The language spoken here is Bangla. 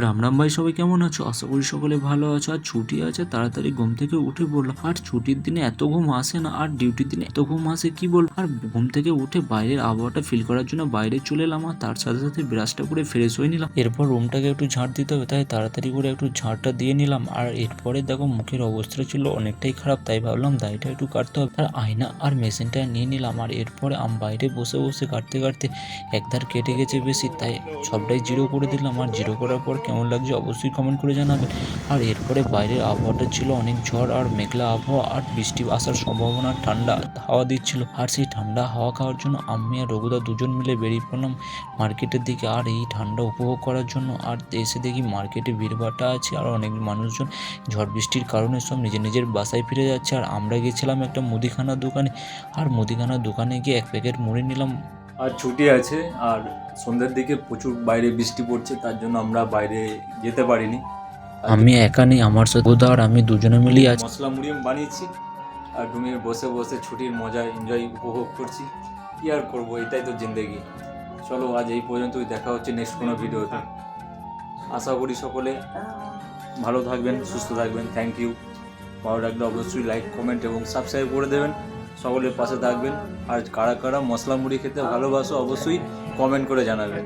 রাম রাম ভাই, সবাই কেমন আছো? আশা করি সকলে ভালো আছো। আর ছুটি আছে, তাড়াতাড়ি ঘুম থেকে উঠে পড়লাম। আর ছুটির দিনে এত ঘুম আসে না, আর ডিউটির দিনে এত ঘুম আসে কি বল। আর ঘুম থেকে উঠে বাইরের আবহাওয়াটা ফিল করার জন্য বাইরে চলে এলাম, আর তার সাথে সাথে ব্রাশটা করে ফ্রেশ হয়ে নিলাম। এরপর রুমটাকে একটু ঝাঁট দিতে হবে, তাই তাড়াতাড়ি করে একটু ঝাঁটটা দিয়ে নিলাম। আর এরপরে দেখো মুখের অবস্থা ছিল অনেকটাই খারাপ, তাই ভাবলাম দাড়িটা একটু কাটতে হবে। আর আয়না আর মেশিনটা নিয়ে নিলাম। আর এরপরে বাইরে বসে বসে কাটতে কাটতে একধার কেটে গেছে বেশি, তাই সবটাই জিরো করে দিলাম। আর জিরো করার পর কেমন লাগছে অবশ্যই কমেন্ট করে জানাবেন। আর এরপরে বাইরের আবহাওয়াটা ছিল অনেক ঝড় আর মেঘলা আবহাওয়া, আর বৃষ্টি আসার সম্ভাবনা, ঠান্ডা হাওয়া দিচ্ছিল। আর সেই ঠান্ডা হাওয়া খাওয়ার জন্য আমি আর রঘুদা দুজন মিলে বেরিয়ে পড়লাম মার্কেটের দিকে, আর এই ঠান্ডা উপভোগ করার জন্য। আর এসে দেখি মার্কেটে ভিড়ভাট্টা আছে, আর অনেক মানুষজন ঝড় বৃষ্টির কারণে সব নিজের নিজের বাসায় ফিরে যাচ্ছে। আর আমরা গেছিলাম একটা মুদিখানার দোকানে, আর মুদিখানার দোকানে গিয়ে এক প্যাকেট মুড়ি নিলাম। আর ছুটি আছে, আর সন্ধ্যের দিকে প্রচুর বাইরে বৃষ্টি পড়ছে, তার জন্য আমরা বাইরে যেতে পারিনি। আমি একা নেই, আমার সাথে রঘুদা আর আমি দুজনে মিলেই আছি। মশলা মুড়ি বানিয়েছি, আর রুমে বসে বসে ছুটির মজা এনজয় উপভোগ করছি। কি আর করবো, এটাই তো জিন্দেগি। চলো আজ এই পর্যন্তই, দেখা হচ্ছে নেক্সট কোনো ভিডিওতে। আশা করি সকলে ভালো থাকবেন, সুস্থ থাকবেন। Thank you. ভালো লাগলে অবশ্যই লাইক, কমেন্ট এবং সাবস্ক্রাইব করে দেবেন। সকলের পাশে থাকবেন। আর কারা কারা মশলা মুড়ি খেতে ভালোবাসো অবশ্যই কমেন্ট করে জানাবেন।